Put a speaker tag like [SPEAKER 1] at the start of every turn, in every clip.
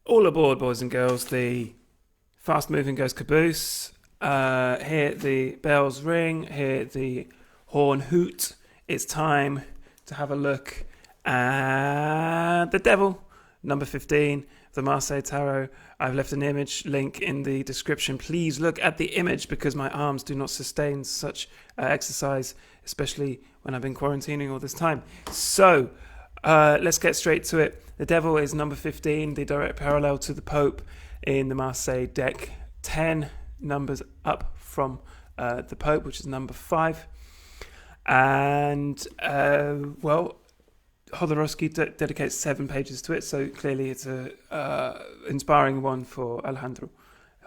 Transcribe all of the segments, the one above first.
[SPEAKER 1] All aboard, boys and girls. The fast moving goes caboose. Hear the bells ring. Hear the horn hoot. It's time to have a look at the devil, number 15, the Marseille Tarot. I've left an image link in the description. Please look at the image because my arms do not sustain such exercise, especially when I've been quarantining all this time. So, let's get straight to it. The devil is number 15, the direct parallel to the Pope in the Marseille deck. 10 numbers up from the Pope, which is number 5. And, Jodorowsky dedicates 7 pages to it, so clearly it's a inspiring one for Alejandro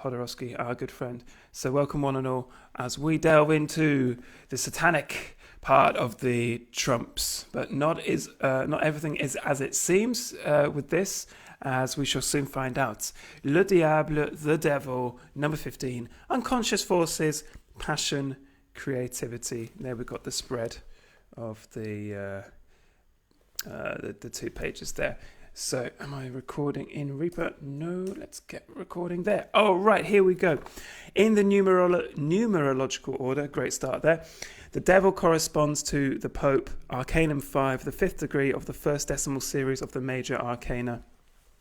[SPEAKER 1] Jodorowsky, our good friend. So welcome one and all as we delve into the satanic part of the trumps, but not everything is as it seems with this, as we shall soon find out. Le Diable, the Devil, number 15, unconscious forces, passion, creativity. There we've got the spread of the 2 pages there. So am I recording in Reaper? No, let's get recording there. Oh, right, here we go. In the numerological order, great start there. The devil corresponds to the Pope, Arcanum 5, the 5th degree of the first decimal series of the major arcana.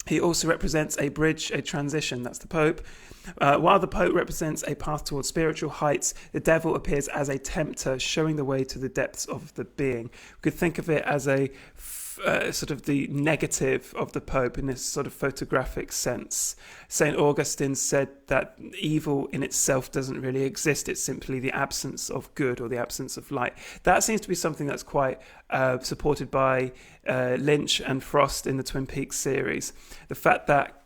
[SPEAKER 1] He also represents a bridge, a transition, that's the Pope. While the Pope represents a path towards spiritual heights, the devil appears as a tempter, showing the way to the depths of the being. We could think of it as a sort of the negative of the Pope in this sort of photographic sense. St. Augustine said that evil in itself doesn't really exist. It's simply the absence of good or the absence of light. That seems to be something that's quite supported by Lynch and Frost in the Twin Peaks series. The fact that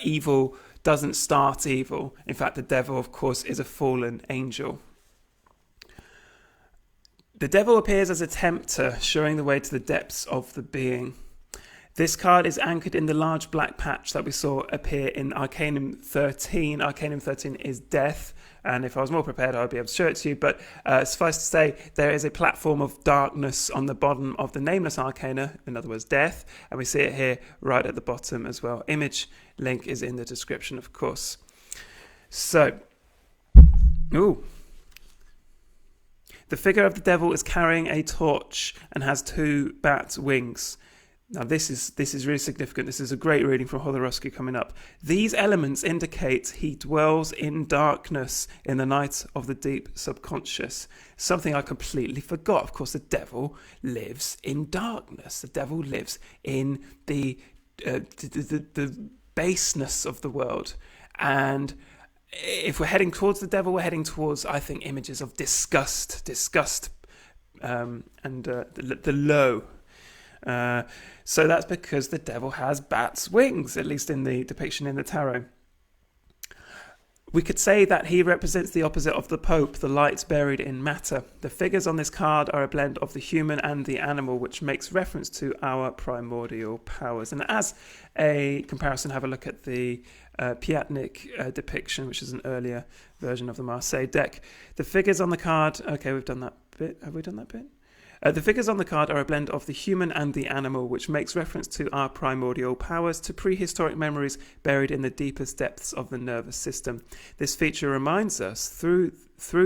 [SPEAKER 1] evil doesn't start evil. In fact, the devil, of course, is a fallen angel. The devil appears as a tempter, showing the way to the depths of the being. This card is anchored in the large black patch that we saw appear in Arcanum 13. Arcanum 13 is death, and if I was more prepared, I would be able to show it to you. But suffice to say, there is a platform of darkness on the bottom of the nameless arcana, in other words, death, and we see it here right at the bottom as well. Image link is in the description, of course. So, the figure of the devil is carrying a torch and has 2 bat wings. Now this is really significant. This is a great reading from Jodorowsky coming up. These elements indicate he dwells in darkness in the night of the deep subconscious. Something I completely forgot. Of course, the devil lives in darkness. The devil lives in the baseness of the world. And if we're heading towards the devil, we're heading towards, I think, images of disgust, and the low. So that's because the devil has bat's wings, at least in the depiction in the tarot. We could say that he represents the opposite of the Pope, the light buried in matter. The figures on this card are a blend of the human and the animal, which makes reference to our primordial powers. And as a comparison, have a look at the Piatnik depiction, which is an earlier version of the Marseille deck. The figures on the card... Okay, we've done that bit. Have we done that bit? The figures on the card are a blend of the human and the animal, which makes reference to our primordial powers, to prehistoric memories buried in the deepest depths of the nervous system. This feature reminds us, through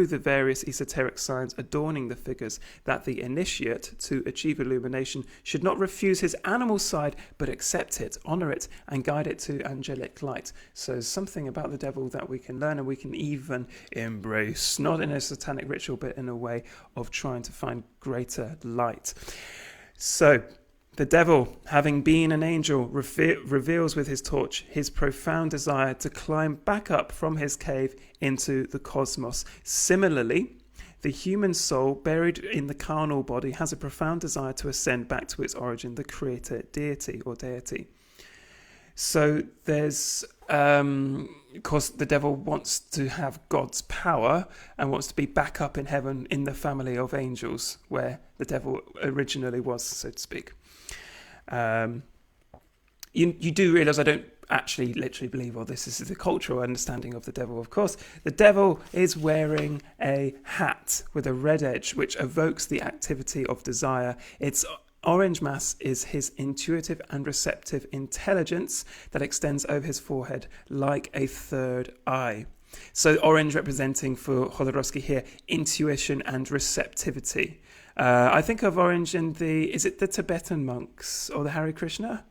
[SPEAKER 1] the various esoteric signs adorning the figures, that the initiate, to achieve illumination, should not refuse his animal side, but accept it, honor it, and guide it to angelic light. So something about the devil that we can learn and we can even embrace, not in a satanic ritual, but in a way of trying to find greater light. So the devil, having been an angel, reveals with his torch his profound desire to climb back up from his cave into the cosmos. Similarly, the human soul, buried in the carnal body, has a profound desire to ascend back to its origin, the creator deity or deity. So there's, of course, the devil wants to have God's power and wants to be back up in heaven in the family of angels, where the devil originally was, so to speak. You do realise I don't actually literally believe, or this is the cultural understanding of the devil, of course. The devil is wearing a hat with a red edge, which evokes the activity of desire. It's orange mass is his intuitive and receptive intelligence that extends over his forehead like a third eye. So orange representing for Jodorowsky here intuition and receptivity. I think of orange in is it the Tibetan monks or the Hare Krishna?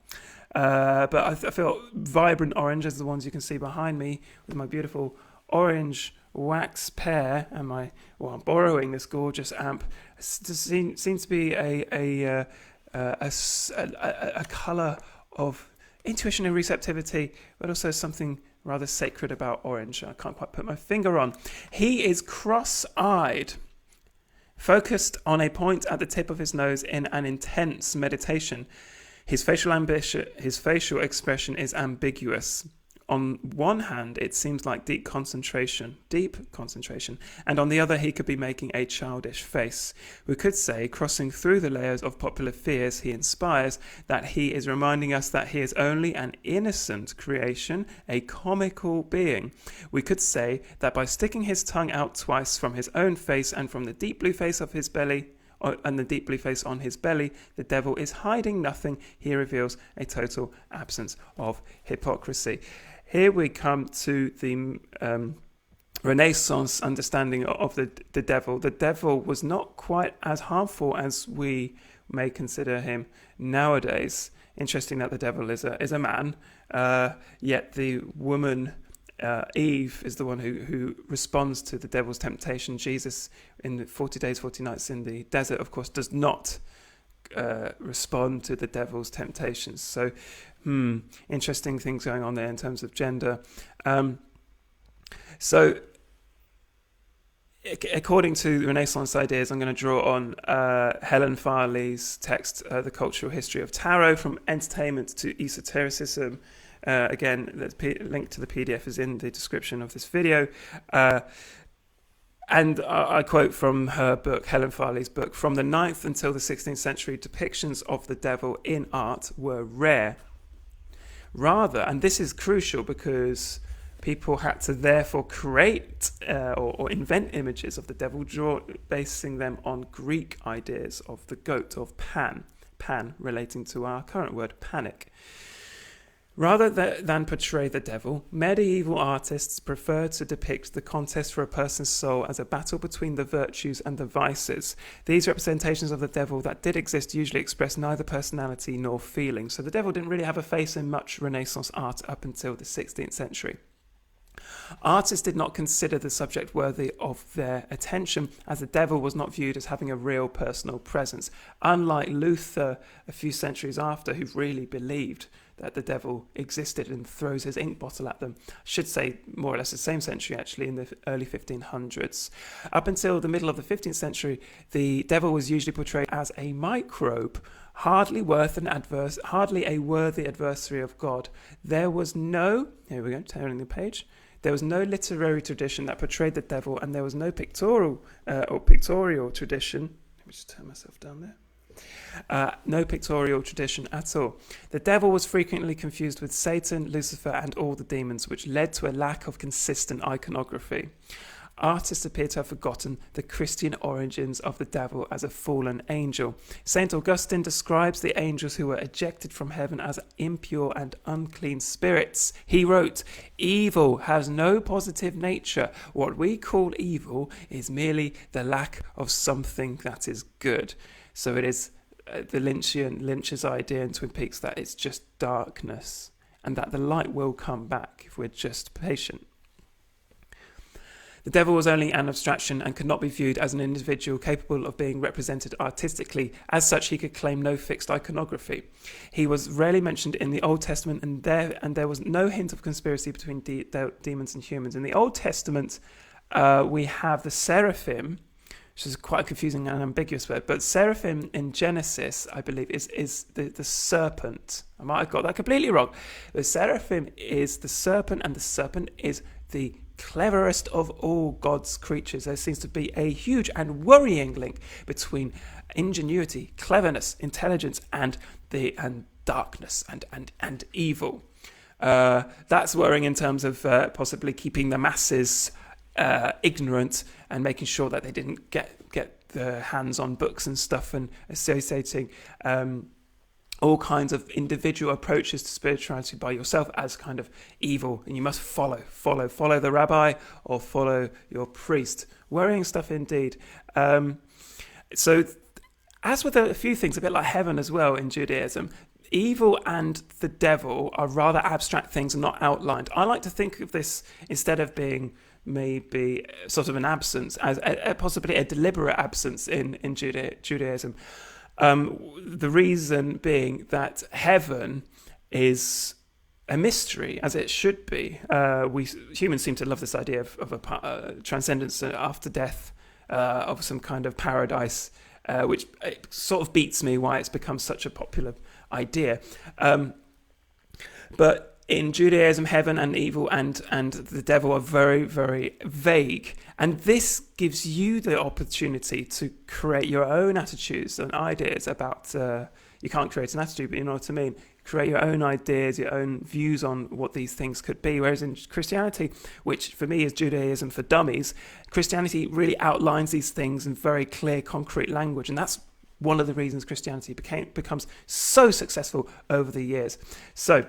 [SPEAKER 1] But I feel vibrant orange as the ones you can see behind me with my beautiful orange wax pear and I'm borrowing this gorgeous amp. Seems to be a colour of intuition and receptivity, but also something rather sacred about orange. I can't quite put my finger on. He is cross-eyed, focused on a point at the tip of his nose in an intense meditation. His facial expression is ambiguous. On one hand, it seems like deep concentration, and on the other, he could be making a childish face. We could say, crossing through the layers of popular fears he inspires, that he is reminding us that he is only an innocent creation, a comical being. We could say that by sticking his tongue out twice from his own face and from the deep blue face of his belly, and the deep blue face on his belly, the devil is hiding nothing. He reveals a total absence of hypocrisy. Here we come to the Renaissance understanding of the devil. The devil was not quite as harmful as we may consider him nowadays. Interesting that the devil is a man, yet the woman Eve is the one who responds to the devil's temptation. Jesus, in the 40 days, 40 nights in the desert, of course, does not respond to the devil's temptations. So, interesting things going on there in terms of gender. So, according to Renaissance ideas, I'm going to draw on Helen Farley's text, The Cultural History of Tarot, From Entertainment to Esotericism. Again, the link to the PDF is in the description of this video. And I quote from her book, Helen Farley's book, from the 9th until the 16th century, depictions of the devil in art were rare. Rather, and this is crucial because people had to therefore create or invent images of the devil, basing them on Greek ideas of the goat, of Pan relating to our current word, panic. Rather than portray the devil, medieval artists preferred to depict the contest for a person's soul as a battle between the virtues and the vices. These representations of the devil that did exist usually expressed neither personality nor feeling. So the devil didn't really have a face in much Renaissance art up until the 16th century. Artists did not consider the subject worthy of their attention, as the devil was not viewed as having a real personal presence, unlike Luther a few centuries after, who really believed that the devil existed and throws his ink bottle at them. I should say more or less the same century, actually, in the early 1500s. Up until the middle of the 15th century, the devil was usually portrayed as a microbe, hardly a worthy adversary of God. There was no, here we go, turning the page. There was no literary tradition that portrayed the devil, and there was no pictorial tradition. Let me just turn myself down there. No pictorial tradition at all. The devil was frequently confused with Satan, Lucifer, and all the demons, which led to a lack of consistent iconography. Artists appear to have forgotten the Christian origins of the devil as a fallen angel. St. Augustine describes the angels who were ejected from heaven as impure and unclean spirits. He wrote, "Evil has no positive nature. What we call evil is merely the lack of something that is good." So it is the Lynch's idea in Twin Peaks that it's just darkness and that the light will come back if we're just patient. The devil was only an abstraction and could not be viewed as an individual capable of being represented artistically. As such, he could claim no fixed iconography. He was rarely mentioned in the Old Testament, and there was no hint of conspiracy between demons and humans. In the Old Testament, we have the seraphim, which is quite a confusing and ambiguous word, but seraphim in Genesis, I believe, is the serpent. I might have got that completely wrong. The seraphim is the serpent, and the serpent is the cleverest of all God's creatures. There seems to be a huge and worrying link between ingenuity, cleverness, intelligence, and darkness and evil. That's worrying in terms of possibly keeping the masses ignorant and making sure that they didn't get the hands on books and stuff, and associating all kinds of individual approaches to spirituality by yourself as kind of evil, and you must follow the rabbi or follow your priest. Worrying stuff indeed. So as with a few things, a bit like heaven as well in Judaism, evil and the devil are rather abstract things and not outlined. I like to think of this, instead of being maybe sort of an absence, as possibly a deliberate absence in Judaism. The reason being that heaven is a mystery, as it should be. We humans seem to love this idea of a transcendence after death, of some kind of paradise, which sort of beats me why it's become such a popular idea. But in Judaism, heaven and evil and the devil are very, very vague. And this gives you the opportunity to create your own attitudes and ideas about, you can't create an attitude, but you know what I mean. Create your own ideas, your own views on what these things could be. Whereas in Christianity, which for me is Judaism for dummies, Christianity really outlines these things in very clear, concrete language. And that's one of the reasons Christianity becomes so successful over the years. So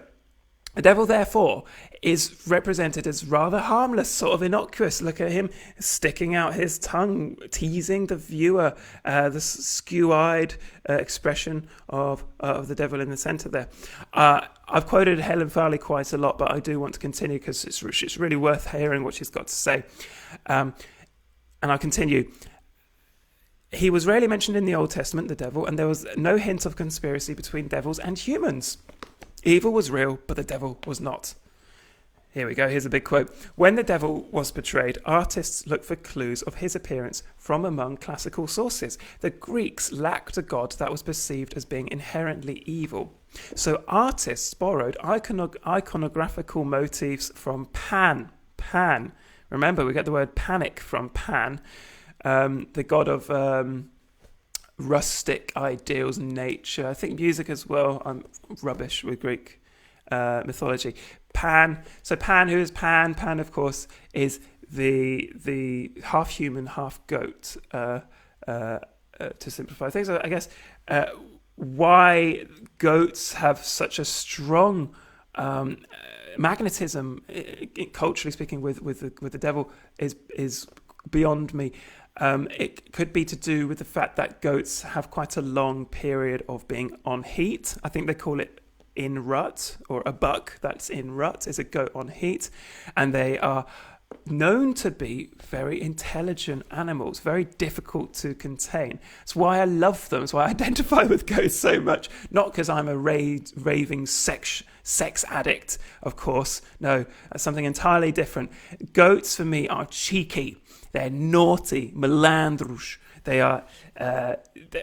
[SPEAKER 1] the devil, therefore, is represented as rather harmless, sort of innocuous. Look at him sticking out his tongue, teasing the viewer, the skew-eyed expression of the devil in the centre there. I've quoted Helen Farley quite a lot, but I do want to continue because it's really worth hearing what she's got to say. And I'll continue. He was rarely mentioned in the Old Testament, the devil, and there was no hint of conspiracy between devils and humans. Evil was real, but the devil was not. Here we go, here's a big quote. When the devil was portrayed, artists looked for clues of his appearance from among classical sources. The Greeks lacked a god that was perceived as being inherently evil. So artists borrowed iconographical motifs from Pan. Pan. Remember, we get the word panic from Pan, the god of rustic ideals and nature. I think music as well. I'm rubbish with Greek mythology. Pan. So Pan, who is Pan? Pan, of course, is the half human, half goat. To simplify things, I guess why goats have such a strong magnetism, culturally speaking, with the devil is beyond me. It could be to do with the fact that goats have quite a long period of being on heat. I think they call it in rut, or a buck that's in rut is a goat on heat. And they are known to be very intelligent animals, very difficult to contain. It's why I love them. It's why I identify with goats so much. Not because I'm a raving sex addict, of course. No, that's something entirely different. Goats, for me, are cheeky. They're naughty, malandros. They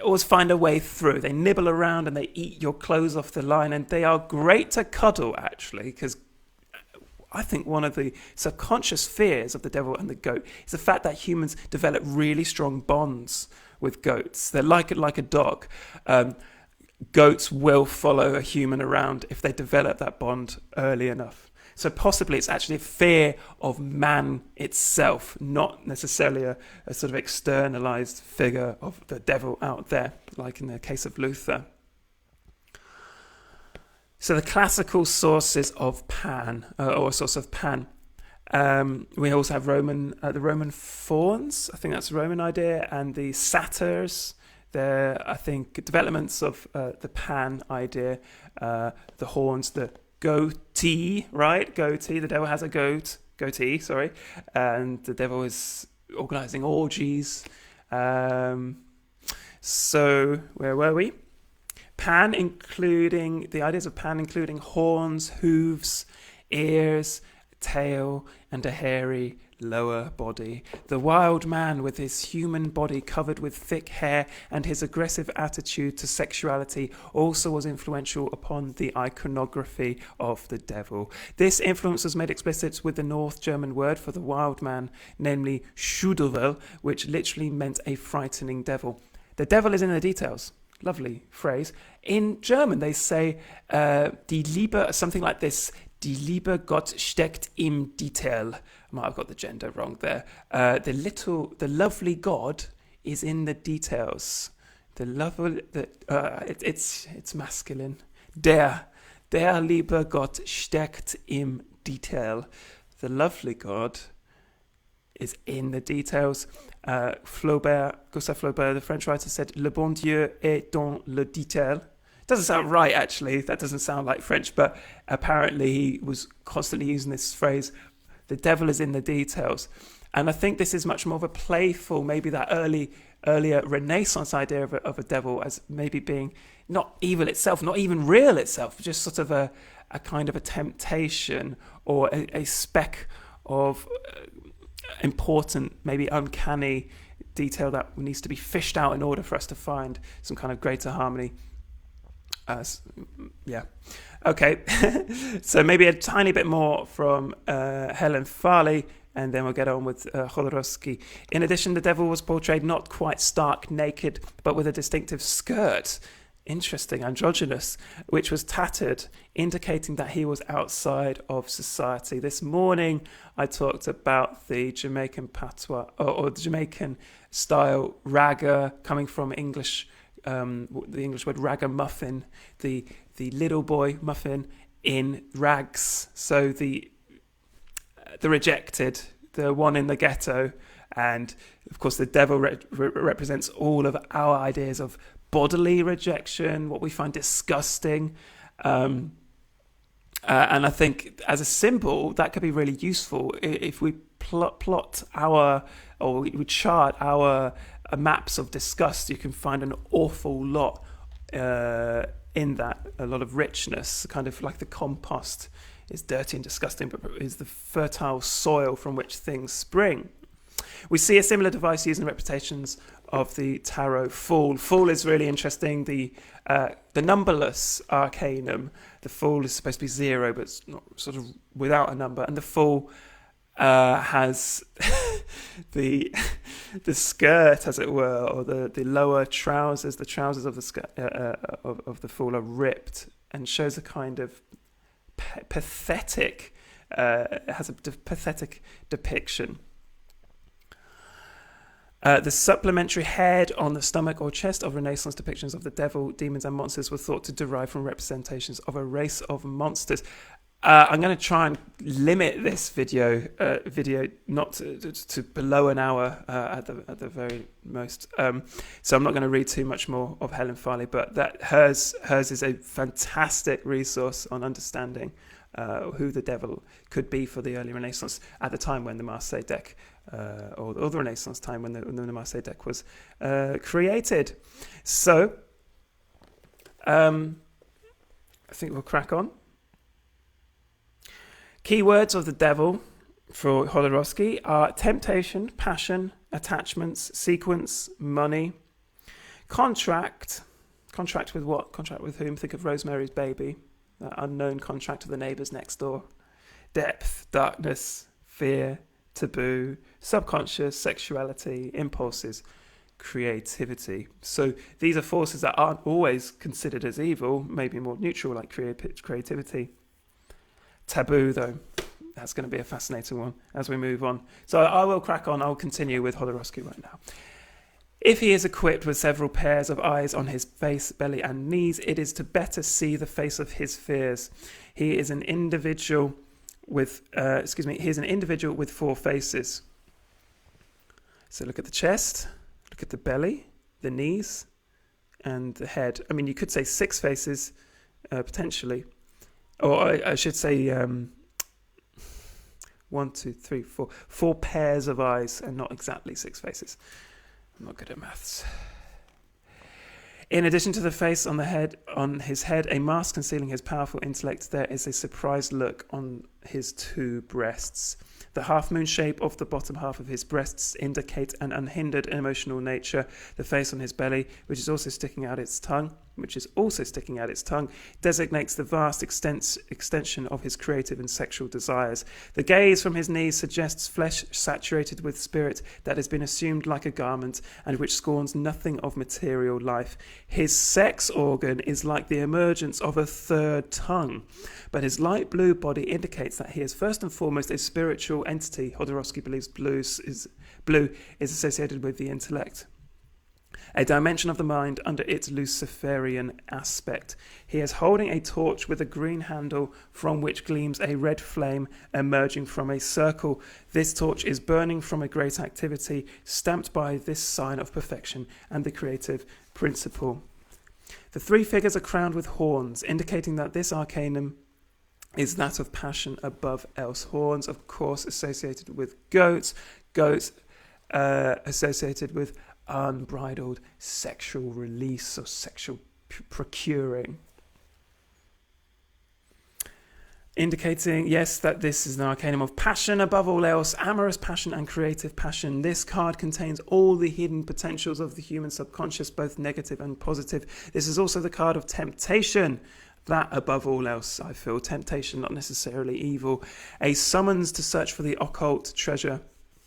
[SPEAKER 1] always find a way through. They nibble around and they eat your clothes off the line. And they are great to cuddle, actually, because I think one of the subconscious fears of the devil and the goat is the fact that humans develop really strong bonds with goats. They're like a dog. Goats will follow a human around if they develop that bond early enough. So possibly it's actually a fear of man itself, not necessarily a sort of externalized figure of the devil out there, like in the case of Luther. So the classical sources of Pan, or source of Pan, we also have the Roman fauns. I think that's a Roman idea, and the satyrs. They're, I think, developments of the Pan idea, the horns, the goatee, right? Goatee. The devil has a goatee, sorry, and the devil is organizing orgies. So where were we? Pan, including the ideas of Pan, including horns, hooves, ears, tail, and a hairy lower body. The wild man with his human body covered with thick hair and his aggressive attitude to sexuality also was influential upon the iconography of the devil. This influence was made explicit with the North German word for the wild man, namely Schudevel, which literally meant a frightening devil. The devil is in the details. Lovely phrase. In German, they say die Liebe, something like this, die Liebe Gott steckt im Detail. I might have got the gender wrong there. The lovely God is in the details. It's masculine. Der liebe Gott steckt im Detail. The lovely God is in the details. Gustave Flaubert, the French writer, said, "Le bon Dieu est dans le détail." Doesn't sound right, actually. That doesn't sound like French, but apparently he was constantly using this phrase, the devil is in the details. And I think this is much more of a playful, maybe that earlier Renaissance idea of a devil as maybe being not evil itself, not even real itself, just sort of a kind of a temptation or a speck of important, maybe uncanny detail that needs to be fished out in order for us to find some kind of greater harmony. Okay. So maybe a tiny bit more from Helen Farley, and then we'll get on with Jodorowsky. In addition, the devil was portrayed not quite stark naked, but with a distinctive skirt. Interesting, androgynous, which was tattered, indicating that he was outside of society. This morning, I talked about the Jamaican patois, or the Jamaican style raga, coming from English, the English word ragamuffin, the little boy muffin in rags. So the rejected, the one in the ghetto, and of course the devil represents all of our ideas of bodily rejection, what we find disgusting, and I think as a symbol that could be really useful if we plot our, or we chart our maps of disgust. You can find an awful lot in that, a lot of richness, kind of like the compost is dirty and disgusting, but is the fertile soil from which things spring. We see a similar device used in representations of the tarot Fool. Fool is really interesting. The numberless arcanum. The Fool is supposed to be 0, but it's not, sort of without a number. And the Fool has the skirt, as it were, or the lower trousers. The trousers of the skirt of the Fool are ripped and shows a kind of pathetic. It has a pathetic depiction. The supplementary head on the stomach or chest of Renaissance depictions of the devil, demons, and monsters were thought to derive from representations of a race of monsters. I'm going to try and limit this video not to below an hour at the very most. So I'm not going to read too much more of Helen Farley, but that hers is a fantastic resource on understanding who the devil could be for the early Renaissance at the time when the Marseille deck, or the Renaissance time when the Marseille deck was created. So I think we'll crack on. Keywords of the devil for Jodorowsky are temptation, passion, attachments, sequence, money, contract. Contract with what? Contract with whom? Think of Rosemary's Baby. That unknown contract of the neighbours next door. Depth, darkness, fear, taboo, subconscious, sexuality, impulses, creativity. So these are forces that aren't always considered as evil, maybe more neutral, like creativity. Taboo, though, that's going to be a fascinating one as we move on. So I will crack on. I'll continue with Jodorowsky right now. If he is equipped with several pairs of eyes on his face, belly, and knees, it is to better see the face of his fears. He is an individual with, he is an individual with 4 faces. So look at the chest, look at the belly, the knees, and the head. I mean, you could say 6 faces, potentially. Or I should say 1, 2, 3, 4. 4 pairs of eyes and not exactly 6 faces. I'm not good at maths. In addition to the face on his head, a mask concealing his powerful intellect, there is a surprised look on his 2 breasts. The half-moon shape of the bottom half of his breasts indicate an unhindered emotional nature. The face on his belly, which is also sticking out its tongue, designates the vast extension of his creative and sexual desires. The gaze from his knees suggests flesh saturated with spirit that has been assumed like a garment and which scorns nothing of material life. His sex organ is like the emergence of a third tongue, but his light blue body indicates that he is first and foremost a spiritual entity. Jodorowsky believes blue is associated with the intellect. a dimension of the mind under its Luciferian aspect. He is holding a torch with a green handle from which gleams a red flame emerging from a circle. This torch is burning from a great activity, stamped by this sign of perfection and the creative principle. The three figures are crowned with horns, indicating that this arcanum is that of passion above else. Horns, of course, associated with goats. Goats associated with unbridled sexual release or sexual procuring. Indicating, yes, that this is an arcanum of passion above all else, amorous passion and creative passion. This card contains all the hidden potentials of the human subconscious, both negative and positive. This is also the card of temptation. That above all else, I feel. Temptation, not necessarily evil. A summons to search for the occult treasure,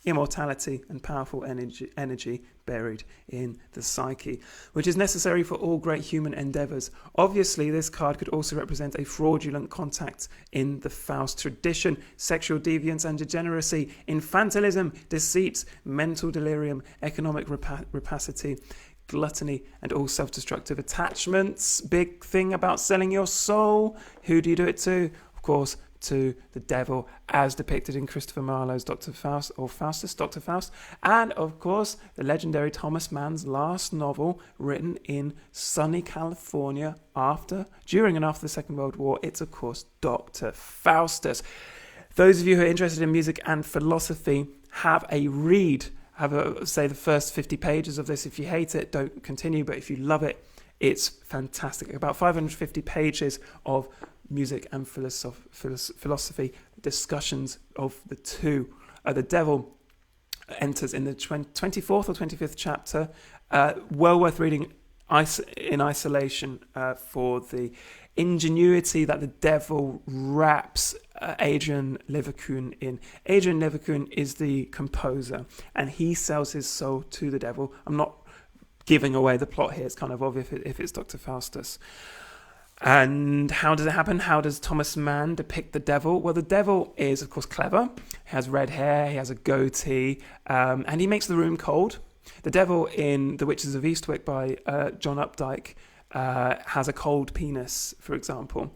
[SPEAKER 1] immortality and powerful energy buried in the psyche, which is necessary for all great human endeavours. Obviously, this card could also represent a fraudulent contact in the Faust tradition, sexual deviance and degeneracy, infantilism, deceit, mental delirium, economic rapacity, gluttony, and all self-destructive attachments. Big thing about selling your soul. Who do you do it to? Of course, to the devil, as depicted in Christopher Marlowe's Dr. Faust, or Faustus, Dr. Faust, and of course the legendary Thomas Mann's last novel, written in sunny California during and after the Second World War. It's of course Dr. Faustus. Those of you who are interested in music and philosophy, have say the first 50 pages of this. If you hate it, don't continue, but if you love it, it's fantastic. About 550 pages of music and philosophy discussions of the two. The devil enters in the 24th or 25th chapter. Well worth reading in isolation for the ingenuity that the devil wraps Adrian Leverkühn in. Adrian Leverkühn is the composer, and he sells his soul to the devil. I'm not giving away the plot here. It's kind of obvious if it's Dr. Faustus. And how does it happen? How does Thomas Mann depict the devil? Well, the devil is, of course, clever. He has red hair, he has a goatee, and he makes the room cold. The devil in The Witches of Eastwick by John Updike has a cold penis, for example,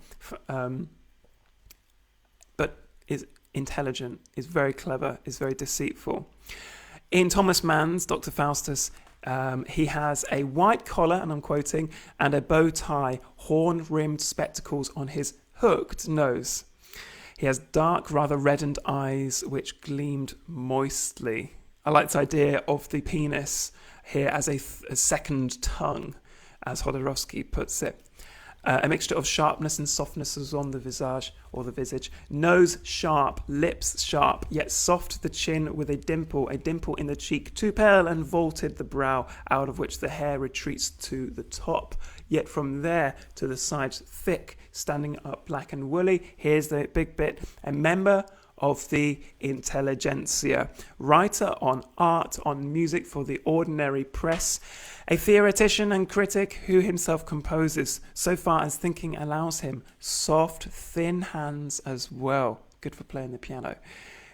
[SPEAKER 1] but is intelligent, is very clever, is very deceitful. In Thomas Mann's Dr. Faustus, he has a white collar, and I'm quoting, and a bow tie, horn-rimmed spectacles on his hooked nose. He has dark, rather reddened eyes which gleamed moistly. I like this idea of the penis here as a second tongue, as Jodorowsky puts it. A mixture of sharpness and softness is on the visage, or the visage. Nose sharp, lips sharp, yet soft the chin with a dimple in the cheek, too pale and vaulted the brow, out of which the hair retreats to the top, yet from there to the sides thick, standing up black and woolly. Here's the big bit. A member of the intelligentsia, writer on art, on music for the ordinary press, a theoretician and critic who himself composes, so far as thinking allows him, soft, thin hands as well, good for playing the piano,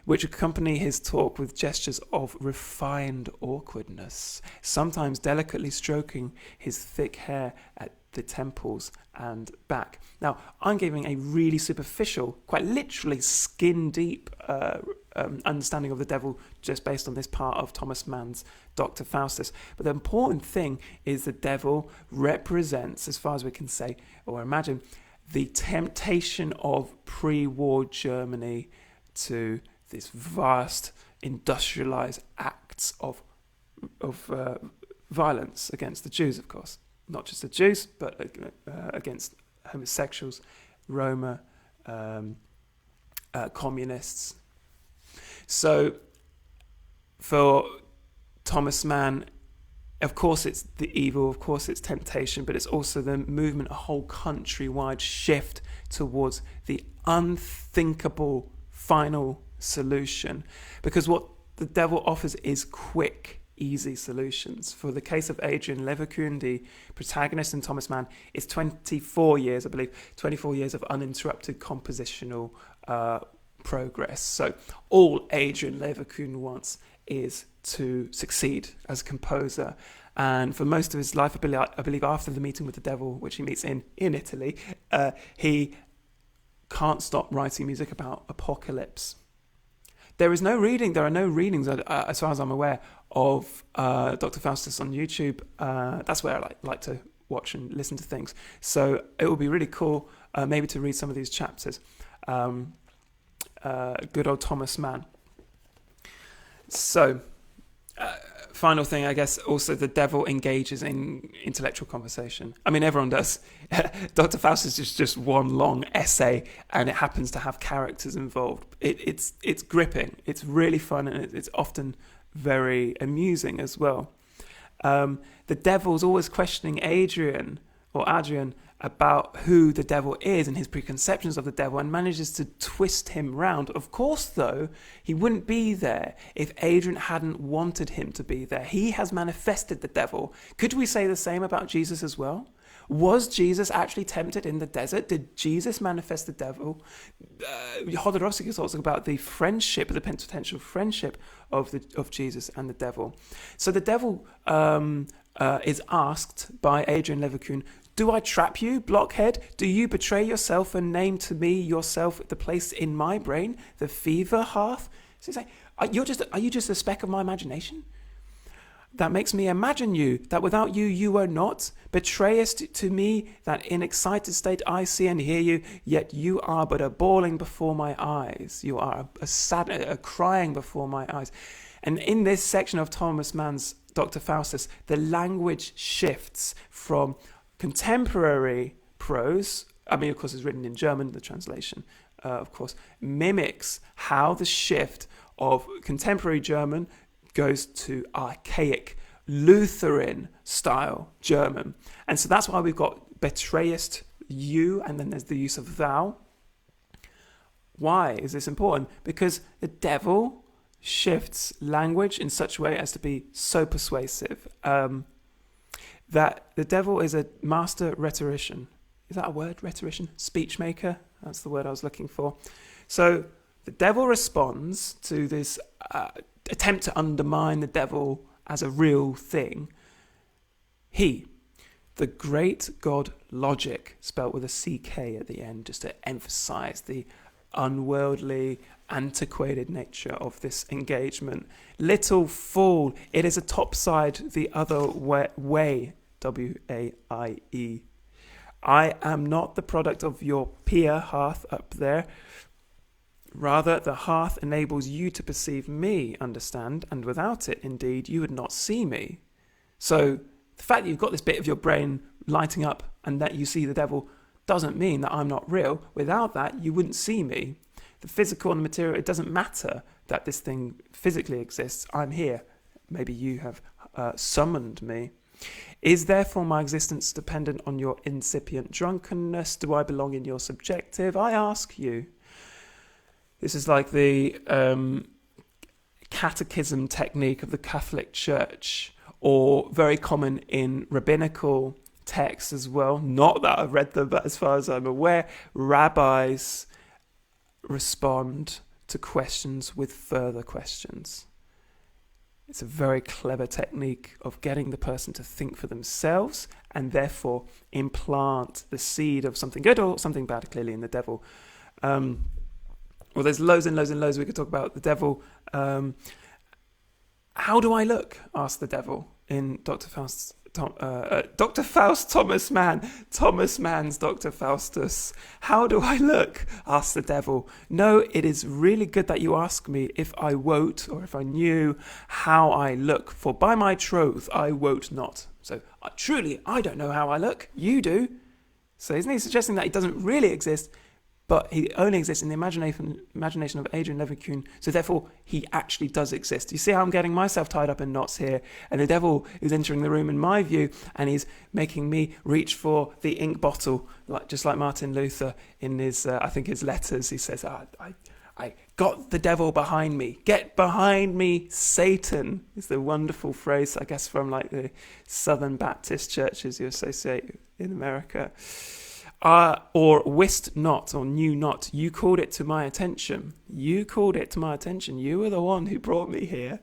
[SPEAKER 1] which accompany his talk with gestures of refined awkwardness, sometimes delicately stroking his thick hair at the temples and back. Now, I'm giving a really superficial, quite literally skin-deep understanding of the devil just based on this part of Thomas Mann's Dr. Faustus. But the important thing is the devil represents, as far as we can say or imagine, the temptation of pre-war Germany to this vast industrialized acts of violence against the Jews, of course. Not just the Jews, but against homosexuals, Roma, communists. So for Thomas Mann, of course it's the evil, of course it's temptation, but it's also the movement, a whole countrywide shift towards the unthinkable final solution. Because what the devil offers is quick, easy solutions. For the case of Adrian Leverkühn, the protagonist in Thomas Mann, it's 24 years, I believe, 24 years of uninterrupted compositional progress. So all Adrian Leverkühn wants is to succeed as a composer And for most of his life, I believe after the meeting with the devil, which he meets in Italy, he can't stop writing music about apocalypse. There are no readings, as far as I'm aware, of Dr. Faustus on YouTube. That's where I like to watch and listen to things. So it would be really cool maybe to read some of these chapters. Good old Thomas Mann. So, final thing, I guess, also the devil engages in intellectual conversation. I mean, everyone does. Dr. Faustus is just one long essay, and it happens to have characters involved. It's gripping. It's really fun, and it's often very amusing as well. The devil's always questioning Adrian about who the devil is and his preconceptions of the devil, and manages to twist him round. Of course, though, he wouldn't be there if Adrian hadn't wanted him to be there. He has manifested the devil. Could we say the same about Jesus as well? Was Jesus actually tempted in the desert? Did Jesus manifest the devil? Jodorowsky talks about the friendship, the potential friendship of Jesus and the devil. So the devil is asked by Adrian Leverkusen, "Do I trap you, blockhead? Do you betray yourself and name to me yourself the place in my brain, the fever hearth?" So he's like, are you just a speck of my imagination? That makes me imagine you, that without you, you were not. Betrayest to me that in excited state I see and hear you, yet you are but a bawling before my eyes. You are a crying before my eyes. And in this section of Thomas Mann's Dr. Faustus, the language shifts from contemporary prose, I mean, of course, it's written in German, the translation, of course, mimics how the shift of contemporary German goes to archaic Lutheran style German. And so that's why we've got betrayest you, and then there's the use of thou. Why is this important? Because the devil shifts language in such a way as to be so persuasive that the devil is a master rhetorician. Is that a word, rhetorician? Speech maker? That's the word I was looking for. So the devil responds to this attempt to undermine the devil as a real thing. He, the great god logic, spelt with a CK at the end, just to emphasize the unworldly, antiquated nature of this engagement. Little fool, it is a topside the other way, W-A-I-E. I am not the product of your peer hearth up there. Rather, the hearth enables you to perceive me, understand, and without it, indeed, you would not see me. So the fact that you've got this bit of your brain lighting up and that you see the devil doesn't mean that I'm not real. Without that, you wouldn't see me. The physical and the material, it doesn't matter that this thing physically exists. I'm here. Maybe you have summoned me. Is therefore my existence dependent on your incipient drunkenness? Do I belong in your subjective? I ask you. This is like the catechism technique of the Catholic Church, or very common in rabbinical texts as well. Not that I've read them, but as far as I'm aware, rabbis respond to questions with further questions. It's a very clever technique of getting the person to think for themselves and therefore implant the seed of something good or something bad, clearly in the devil. Well, there's loads and loads and loads we could talk about the devil. How do I look? Asked the devil in Dr. Faust, Thomas Mann. Thomas Mann's Dr. Faustus. How do I look? Asked the devil. No, it is really good that you ask me if I wot, or if I knew how I look, for by my troth I wot not. So truly, I don't know how I look. You do. So isn't he suggesting that he doesn't really exist, but he only exists in the imagination of Adrian Leverkusen, so therefore he actually does exist. You see how I'm getting myself tied up in knots here, and the devil is entering the room in my view, and he's making me reach for the ink bottle, just like Martin Luther in his, I think his letters. He says, I got the devil behind me. Get behind me, Satan, is the wonderful phrase, I guess, from like the Southern Baptist churches you associate in America. Or wist not, or knew not. You called it to my attention. You called it to my attention. You were the one who brought me here.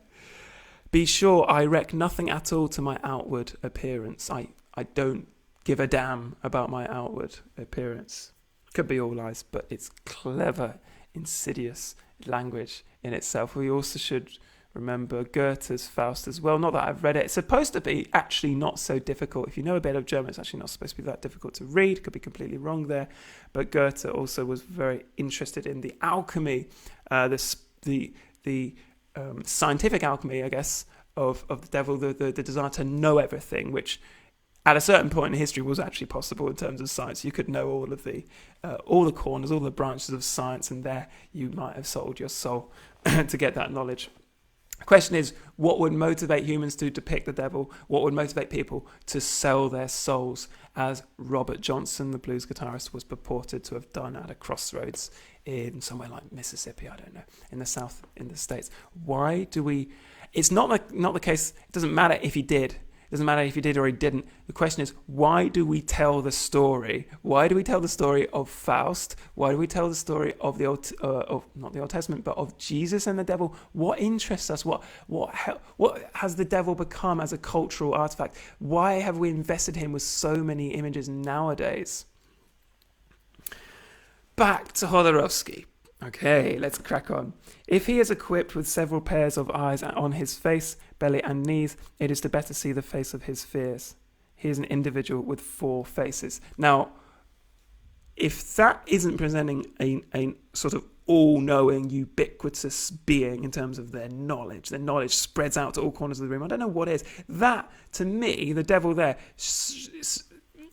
[SPEAKER 1] Be sure I reck nothing at all to my outward appearance. I don't give a damn about my outward appearance. Could be all lies, but it's clever, insidious language in itself. We also should remember Goethe's Faustus as well. Not that I've read it. It's supposed to be actually not so difficult. If you know a bit of German, it's actually not supposed to be that difficult to read. Could be completely wrong there. But Goethe also was very interested in the alchemy, the scientific alchemy, I guess, of the devil, the desire to know everything, which at a certain point in history was actually possible in terms of science. You could know all the corners, all the branches of science, and there you might have sold your soul to get that knowledge. The question is, what would motivate humans to depict the devil? What would motivate people to sell their souls, as Robert Johnson, the blues guitarist, was purported to have done at a crossroads in somewhere like Mississippi, I don't know, in the South, in the States? Why do we... It's not the case, it doesn't matter if he did. It doesn't matter if he did or he didn't. The question is, why do we tell the story? Why do we tell the story of Faust? Why do we tell the story of not the Old Testament, but of Jesus and the devil? What interests us? What has the devil become as a cultural artifact? Why have we invested him with so many images nowadays? Back to Jodorowsky. Okay, let's crack on. If he is equipped with several pairs of eyes on his face, belly and knees, it is to better see the face of his fears. He is an individual with 4 faces. Now, if that isn't presenting a sort of all-knowing, ubiquitous being in terms of their knowledge spreads out to all corners of the room, I don't know what is. That, to me, the devil there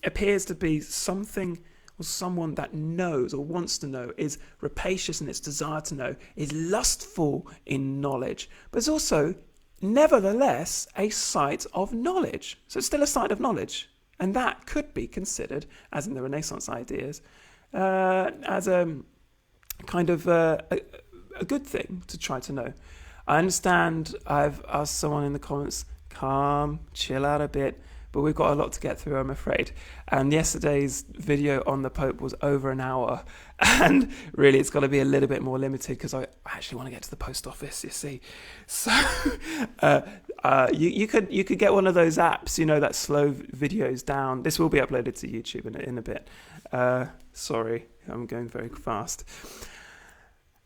[SPEAKER 1] appears to be something... someone that knows or wants to know, is rapacious in its desire to know, is lustful in knowledge, but it's also, nevertheless, a site of knowledge. So it's still a site of knowledge. And that could be considered, as in the Renaissance ideas, as a kind of a good thing to try to know. I understand I've asked someone in the comments, calm, chill out a bit, but we've got a lot to get through, I'm afraid. And yesterday's video on the Pope was over an hour. And really, it's got to be a little bit more limited because I actually want to get to the post office, you see. So you could get one of those apps, that slow videos down. This will be uploaded to YouTube in a bit. Sorry, I'm going very fast.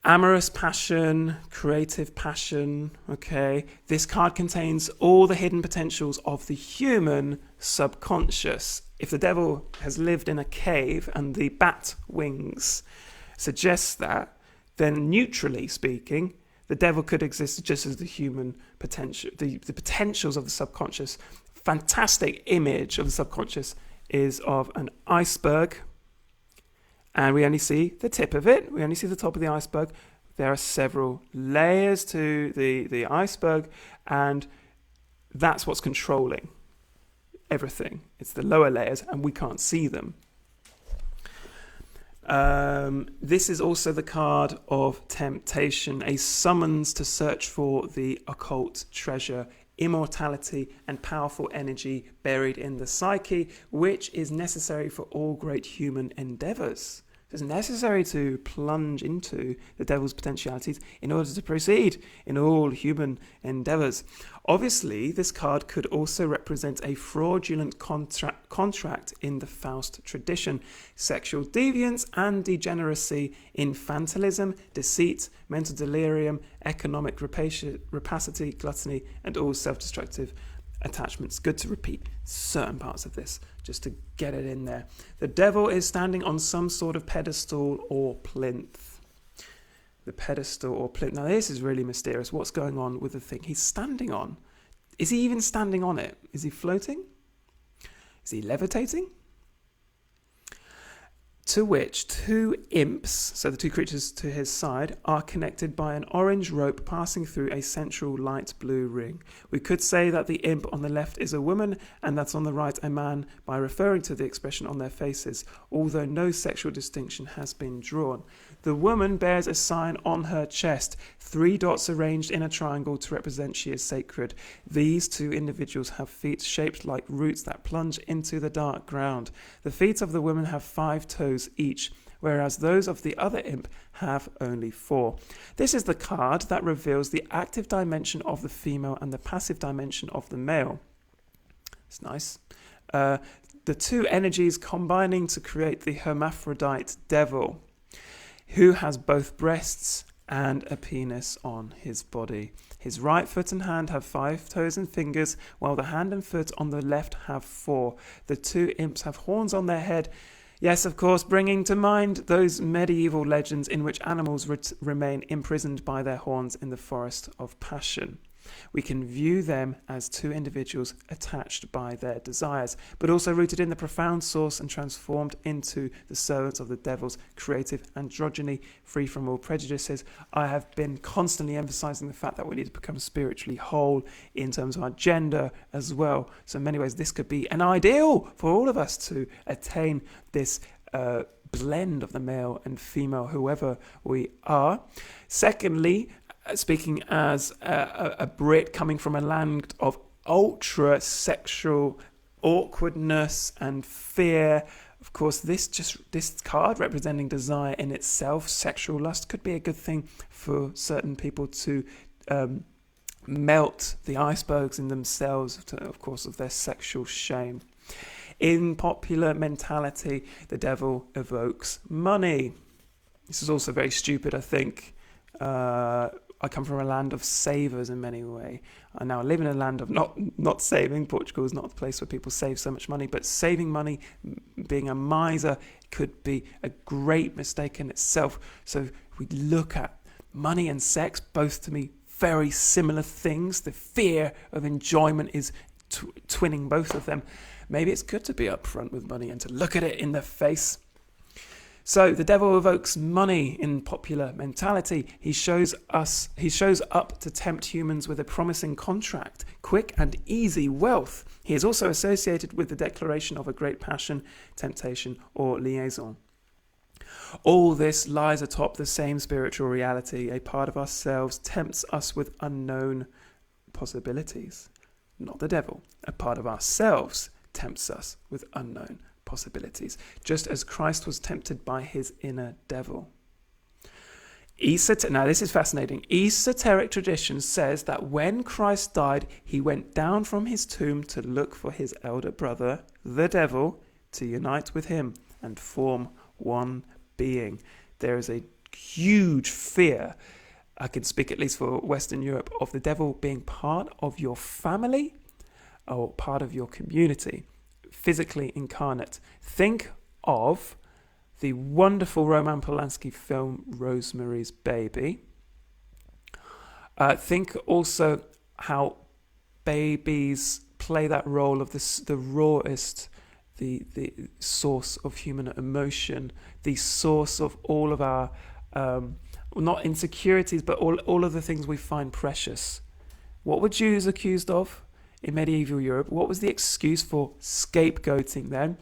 [SPEAKER 1] Amorous passion, creative passion, okay. This card contains all the hidden potentials of the human subconscious. If the devil has lived in a cave and the bat wings suggest that, then neutrally speaking, the devil could exist just as the human potential, the potentials of the subconscious. Fantastic image of the subconscious is of an iceberg. And we only see the tip of it. We only see the top of the iceberg. There are several layers to the iceberg, and that's what's controlling everything. It's the lower layers, and we can't see them. This is also the card of temptation, a summons to search for the occult treasure, immortality and powerful energy buried in the psyche, which is necessary for all great human endeavors. It's necessary to plunge into the devil's potentialities in order to proceed in all human endeavors. Obviously, this card could also represent a fraudulent contract in the Faust tradition, sexual deviance and degeneracy, infantilism, deceit, mental delirium, economic rapacity, gluttony, and all self-destructive attachments. Good to repeat certain parts of this just to get it in there. The devil is standing on some sort of pedestal or plinth. The pedestal or plinth. Now this is really mysterious. What's going on with the thing he's standing on? Is he even standing on it? Is he floating? Is he levitating? To which 2 imps, so the 2 creatures to his side, are connected by an orange rope passing through a central light blue ring. We could say that the imp on the left is a woman and that on the right a man by referring to the expression on their faces, although no sexual distinction has been drawn. The woman bears a sign on her chest, 3 dots arranged in a triangle to represent she is sacred. These 2 individuals have feet shaped like roots that plunge into the dark ground. The feet of the woman have 5 toes each, whereas those of the other imp have only 4. This is the card that reveals the active dimension of the female and the passive dimension of the male. It's nice. The two energies combining to create the hermaphrodite devil, who has both breasts and a penis on his body. His right foot and hand have 5 toes and fingers, while the hand and foot on the left have 4. The two imps have horns on their head. Yes, of course, bringing to mind those medieval legends in which animals remain imprisoned by their horns in the forest of passion. We can view them as two individuals attached by their desires, but also rooted in the profound source and transformed into the servants of the devil's creative androgyny, free from all prejudices. I have been constantly emphasizing the fact that we need to become spiritually whole in terms of our gender as well. So in many ways, this could be an ideal for all of us to attain this blend of the male and female, whoever we are. Secondly, speaking as a Brit coming from a land of ultra sexual awkwardness and fear, of course, this card representing desire in itself, sexual lust, could be a good thing for certain people to melt the icebergs in themselves, of course, of their sexual shame. In popular mentality, the devil evokes money. This is also very stupid, I think. I come from a land of savers in many ways. I now live in a land of not saving. Portugal is not a place where people save so much money, but saving money, being a miser, could be a great mistake in itself. So we look at money and sex, both to me very similar things. The fear of enjoyment is twinning both of them. Maybe it's good to be upfront with money and to look at it in the face. So the devil evokes money in popular mentality. He shows up to tempt humans with a promising contract, quick and easy wealth. He is also associated with the declaration of a great passion, temptation, or liaison. All this lies atop the same spiritual reality. A part of ourselves tempts us with unknown possibilities. Not the devil. A part of ourselves tempts us with unknown possibilities, just as Christ was tempted by his inner devil. Now this is fascinating. Esoteric tradition says that when Christ died, he went down from his tomb to look for his elder brother, the devil, to unite with him and form one being. There is a huge fear, I can speak at least for Western Europe, of the devil being part of your family or part of your community, physically incarnate. Think of the wonderful Roman Polanski film Rosemary's Baby. Think also how babies play that role of the rawest, the source of human emotion, the source of all of our not insecurities, but all of the things we find precious. What were Jews accused of in medieval Europe? What was the excuse for scapegoating them?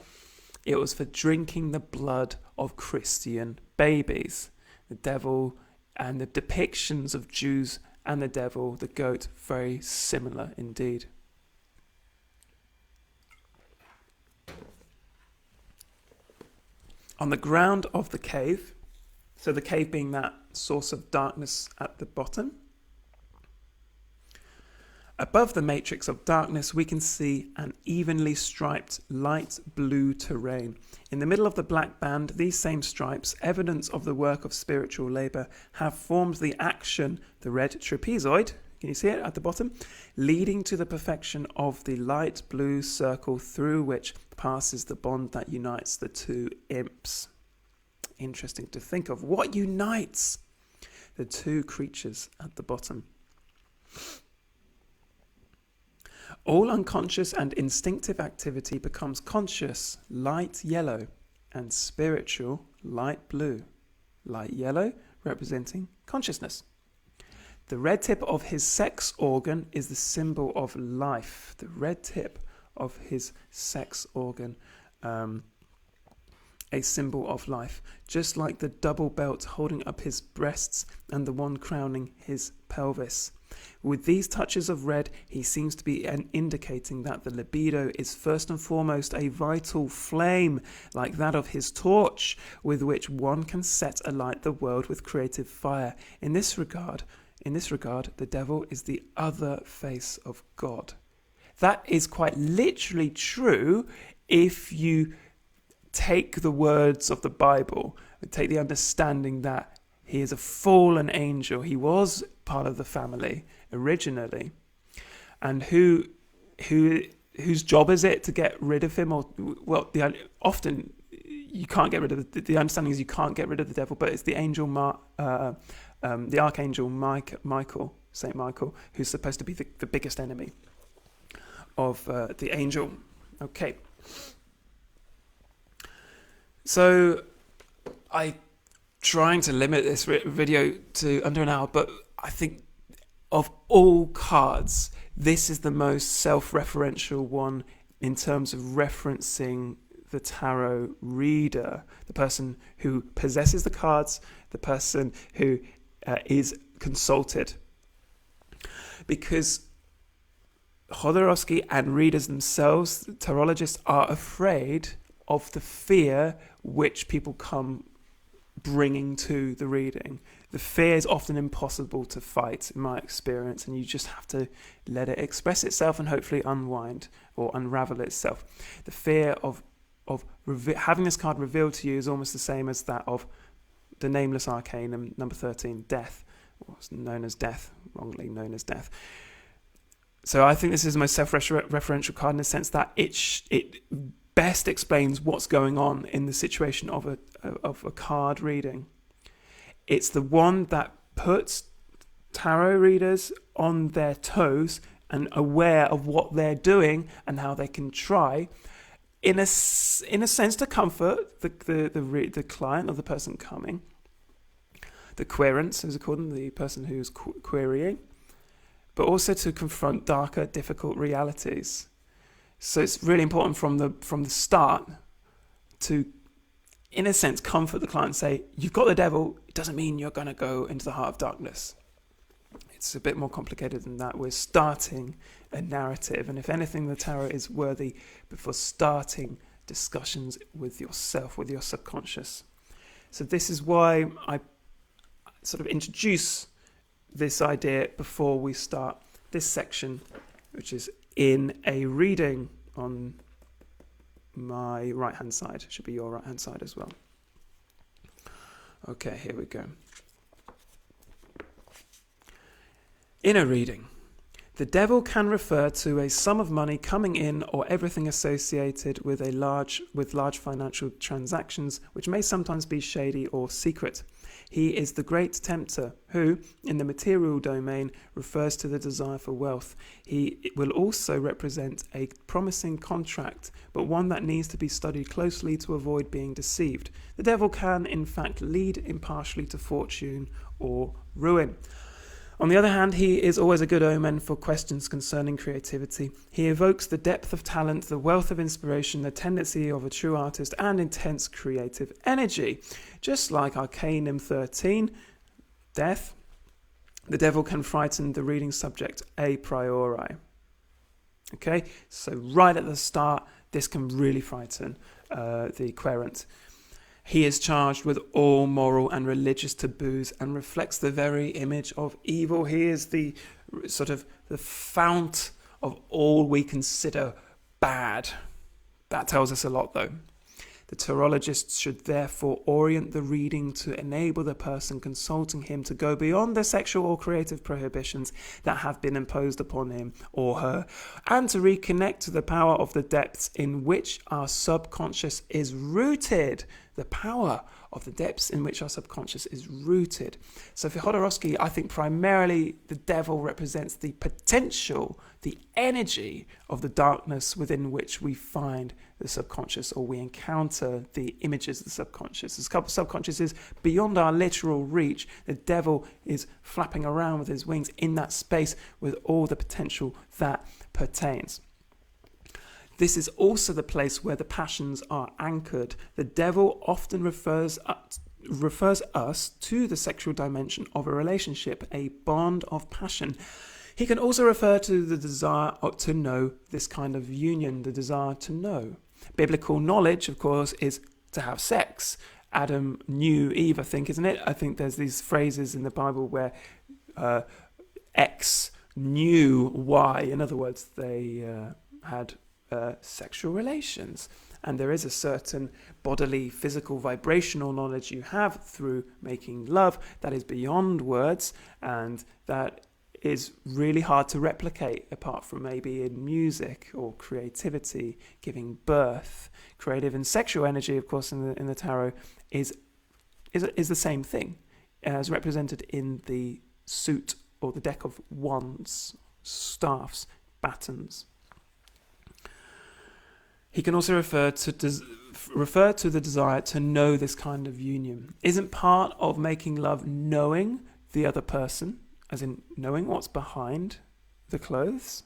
[SPEAKER 1] It was for drinking the blood of Christian babies. The devil and the depictions of Jews and the devil, the goat, very similar indeed. On the ground of the cave, so the cave being that source of darkness at the bottom, above the matrix of darkness, we can see an evenly striped light blue terrain. In the middle of the black band, these same stripes, evidence of the work of spiritual labour, have formed the action, the red trapezoid, can you see it at the bottom? Leading to the perfection of the light blue circle through which passes the bond that unites the two imps. Interesting to think of. What unites the two creatures at the bottom? All unconscious and instinctive activity becomes conscious, light yellow, and spiritual, light blue. Light yellow representing consciousness. The red tip of his sex organ is the symbol of life. The red tip of his sex organ a symbol of life, just like the double belt holding up his breasts and the one crowning his pelvis. With these touches of red, he seems to be indicating that the libido is first and foremost a vital flame, like that of his torch, with which one can set alight the world with creative fire. In this regard, the devil is the other face of God. That is quite literally true if you take the words of the Bible, take the understanding that he is a fallen angel. He was part of the family originally, and whose job is it to get rid of him? Or often you can't get rid of the understanding is you can't get rid of the devil, but it's the angel the archangel Michael, Saint Michael, who's supposed to be the biggest enemy of the angel. Okay. So I'm trying to limit this video to under an hour, but I think of all cards, this is the most self-referential one in terms of referencing the tarot reader, the person who possesses the cards, the person who is consulted. Because Jodorowsky and readers themselves, tarologists, are afraid of the fear which people come bringing to the reading. The fear is often impossible to fight, in my experience, and you just have to let it express itself and hopefully unwind or unravel itself. The fear of having this card revealed to you is almost the same as that of the nameless arcanum, number 13, death, or known as death, wrongly known as death. So I think this is the most self-referential card in the sense that it best explains what's going on in the situation of a card reading. It's the one that puts tarot readers on their toes and aware of what they're doing and how they can try, in a sense, to comfort the client or the person coming, the querent, as we call them, the person who's querying, but also to confront darker, difficult realities. So it's really important from the start to, in a sense, comfort the client and say, you've got the devil, it doesn't mean you're going to go into the heart of darkness. It's a bit more complicated than that. We're starting a narrative, and if anything, the tarot is worthy before starting discussions with yourself, with your subconscious. So this is why I sort of introduce this idea before we start this section, which is in a reading on my right-hand side. It should be your right-hand side as well. Okay, here we go. In a reading, the devil can refer to a sum of money coming in or everything associated with large financial transactions, which may sometimes be shady or secret. He is the great tempter who, in the material domain, refers to the desire for wealth. He will also represent a promising contract, but one that needs to be studied closely to avoid being deceived. The devil can, in fact, lead impartially to fortune or ruin. On the other hand, he is always a good omen for questions concerning creativity. He evokes the depth of talent, the wealth of inspiration, the tendency of a true artist, and intense creative energy. Just like Arcanum 13, death, the devil can frighten the reading subject a priori. Okay, so right at the start, this can really frighten the querent. He is charged with all moral and religious taboos and reflects the very image of evil. He is the sort of the fount of all we consider bad. That tells us a lot, though. The tarologist should therefore orient the reading to enable the person consulting him to go beyond the sexual or creative prohibitions that have been imposed upon him or her, and to reconnect to the power of the depths in which our subconscious is rooted. The power of the depths in which our subconscious is rooted. So for Jodorowsky, I think primarily the devil represents the potential, the energy of the darkness within which we find the subconscious, or we encounter the images of the subconscious. The subconscious is beyond our literal reach. The devil is flapping around with his wings in that space with all the potential that pertains. This is also the place where the passions are anchored. The devil often refers us to the sexual dimension of a relationship, a bond of passion. He can also refer to the desire to know this kind of union, the desire to know. Biblical knowledge, of course, is to have sex. Adam knew Eve, I think, isn't it? I think there's these phrases in the Bible where X knew Y. In other words, they had sexual relations. And there is a certain bodily, physical, vibrational knowledge you have through making love that is beyond words, and that is really hard to replicate apart from maybe in music or creativity, giving birth. Creative and sexual energy, of course, in the tarot is the same thing as represented in the suit or the deck of wands, staffs, batons. He can also refer to the desire to know this kind of union. Isn't part of making love knowing the other person, as in knowing what's behind the clothes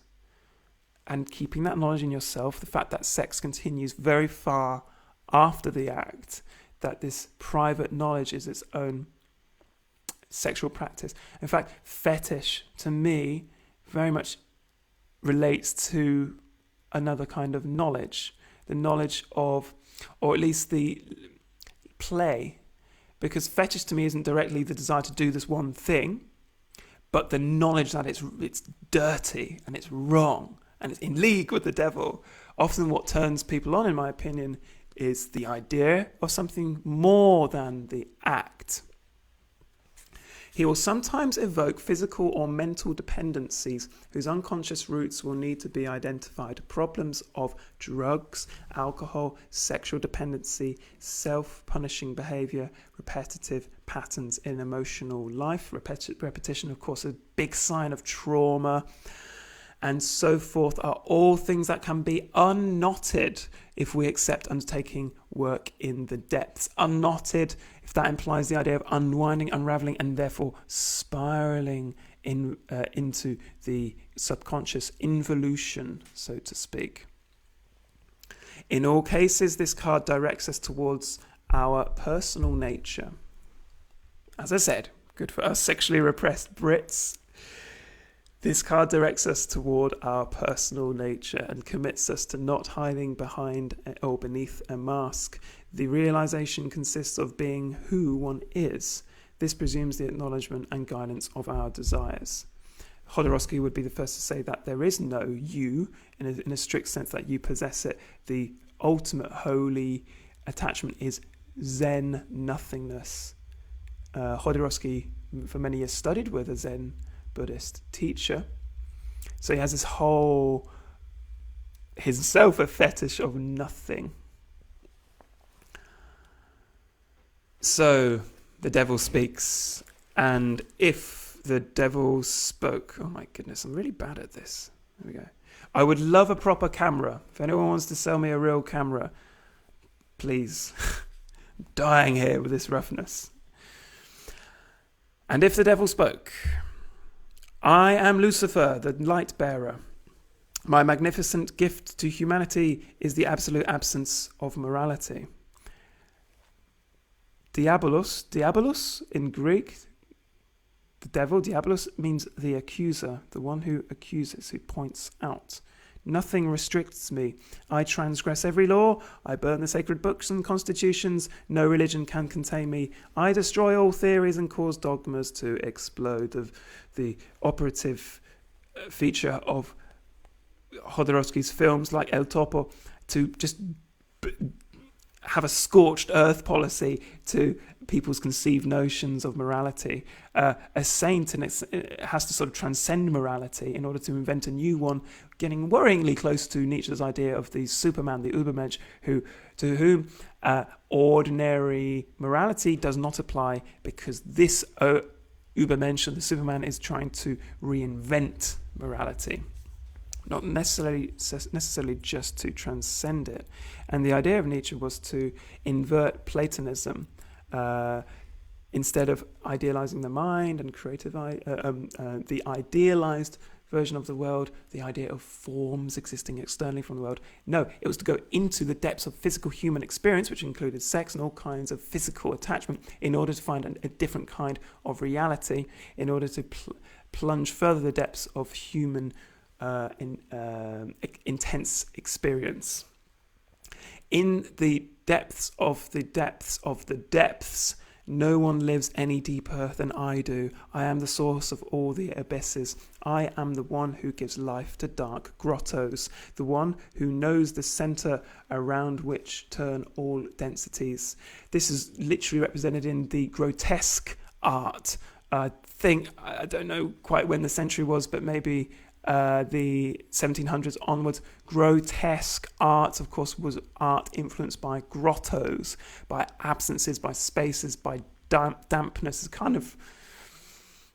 [SPEAKER 1] and keeping that knowledge in yourself, the fact that sex continues very far after the act, that this private knowledge is its own sexual practice. In fact, fetish, to me, very much relates to another kind of knowledge, the knowledge of, or at least the play, because fetish to me isn't directly the desire to do this one thing, but the knowledge that it's dirty and it's wrong and it's in league with the devil. Often what turns people on, in my opinion, is the idea of something more than the act. He will sometimes evoke physical or mental dependencies whose unconscious roots will need to be identified. Problems of drugs, alcohol, sexual dependency, self-punishing behavior, repetitive patterns in emotional life. Repetition, of course, a big sign of trauma, and so forth, are all things that can be unknotted if we accept undertaking work in the depths. Unknotted, if that implies the idea of unwinding, unraveling, and therefore spiraling into the subconscious involution, so to speak. In all cases, this card directs us towards our personal nature. As I said, good for us sexually repressed Brits. This card directs us toward our personal nature and commits us to not hiding behind or beneath a mask. The realization consists of being who one is. This presumes the acknowledgement and guidance of our desires. Jodorowsky would be the first to say that there is no you in a strict sense that you possess it. The ultimate holy attachment is Zen nothingness. Jodorowsky for many years studied with a Zen Buddhist teacher, so he has this whole himself a fetish of nothing. So the devil speaks, and if the devil spoke, oh my goodness, I'm really bad at this. There we go. I would love a proper camera. If anyone wants to sell me a real camera, please. I'm dying here with this roughness. And if the devil spoke, I am Lucifer, the light bearer. My magnificent gift to humanity is the absolute absence of morality. Diabolos in Greek, the devil, diabolos, means the accuser, the one who accuses, who points out. Nothing restricts me. I transgress every law. I burn the sacred books and constitutions. No religion can contain me. I destroy all theories and cause dogmas to explode. The operative feature of Jodorowsky's films like El Topo, to just have a scorched earth policy to people's conceived notions of morality. A saint has to sort of transcend morality in order to invent a new one, getting worryingly close to Nietzsche's idea of the Superman, the Übermensch, to whom ordinary morality does not apply, because this Übermensch, the Superman, is trying to reinvent morality, not necessarily just to transcend it. And the idea of Nietzsche was to invert Platonism. Instead of idealizing the mind and the idealized version of the world, the idea of forms existing externally from the world. No, it was to go into the depths of physical human experience, which included sex and all kinds of physical attachment, in order to find a different kind of reality, in order to plunge further the depths of human intense experience. In the depths of the depths of the depths, no one lives any deeper than I do. I am the source of all the abysses. I am the one who gives life to dark grottos, the one who knows the center around which turn all densities. This is literally represented in the grotesque art. I don't know quite when the century was, but maybe the 1700s onwards. Grotesque art, of course, was art influenced by grottos, by absences, by spaces, by dampness. It's kind of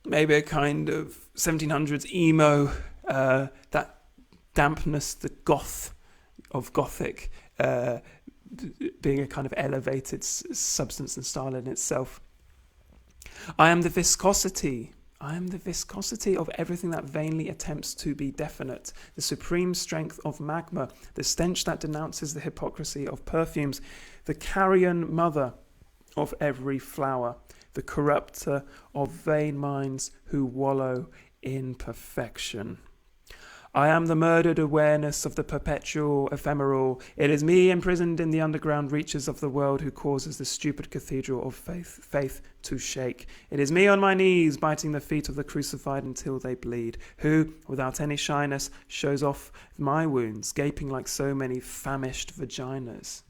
[SPEAKER 1] maybe a kind of 1700s emo, that dampness, the goth of Gothic, being a kind of elevated substance and style in itself. I am the viscosity of everything that vainly attempts to be definite, the supreme strength of magma, the stench that denounces the hypocrisy of perfumes, the carrion mother of every flower, the corrupter of vain minds who wallow in perfection. I am the murdered awareness of the perpetual ephemeral. It is me imprisoned in the underground reaches of the world who causes the stupid cathedral of faith to shake. It is me on my knees biting the feet of the crucified until they bleed, who, without any shyness, shows off my wounds, gaping like so many famished vaginas.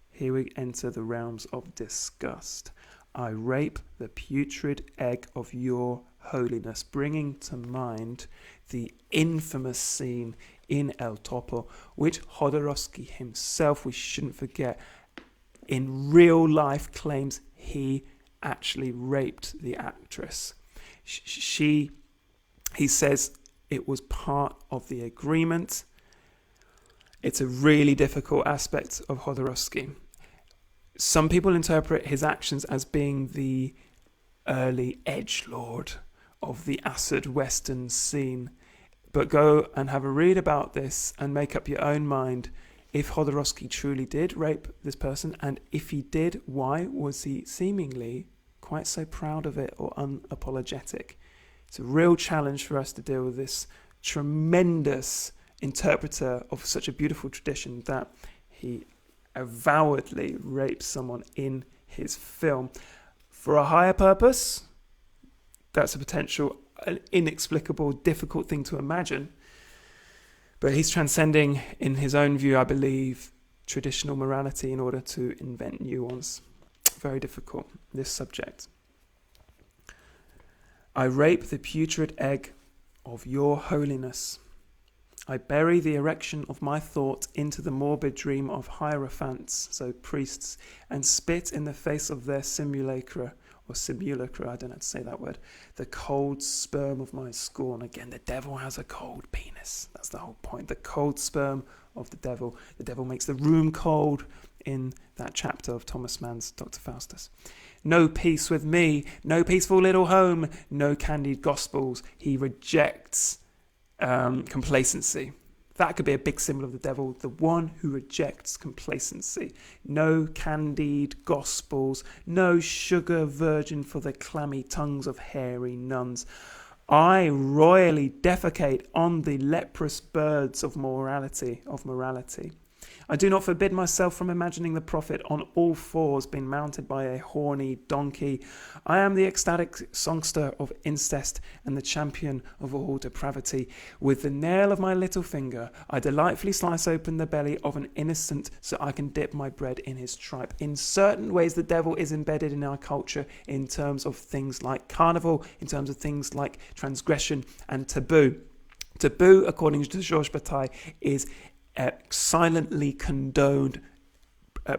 [SPEAKER 1] Here we enter the realms of disgust. I rape the putrid egg of your holiness, bringing to mind the infamous scene in El Topo, which Jodorowsky himself, we shouldn't forget, in real life claims he actually raped the actress. He says it was part of the agreement. It's a really difficult aspect of Jodorowsky. Some people interpret his actions as being the early edgelord of the acid Western scene. But go and have a read about this and make up your own mind if Jodorowsky truly did rape this person, and if he did, why was he seemingly quite so proud of it or unapologetic? It's a real challenge for us to deal with this tremendous interpreter of such a beautiful tradition that he avowedly rapes someone in his film. For a higher purpose, that's a potential, an inexplicable, difficult thing to imagine. But he's transcending, in his own view, I believe, traditional morality in order to invent new ones. Very difficult, this subject. I rape the putrid egg of your holiness. I bury the erection of my thought into the morbid dream of hierophants, so priests, and spit in the face of their simulacra, I don't know how to say that word, the cold sperm of my scorn. Again, the devil has a cold penis. That's the whole point. The cold sperm of the devil. The devil makes the room cold in that chapter of Thomas Mann's Dr. Faustus. No peace with me, no peaceful little home, no candied gospels. He rejects complacency. That could be a big symbol of the devil, the one who rejects complacency. No candied gospels, no sugar virgin for the clammy tongues of hairy nuns. I royally defecate on the leprous birds of morality. I do not forbid myself from imagining the prophet on all fours being mounted by a horny donkey. I am the ecstatic songster of incest and the champion of all depravity. With the nail of my little finger, I delightfully slice open the belly of an innocent so I can dip my bread in his tripe. In certain ways, the devil is embedded in our culture in terms of things like carnival, in terms of things like transgression and taboo. Taboo, according to Georges Bataille, is silently condoned,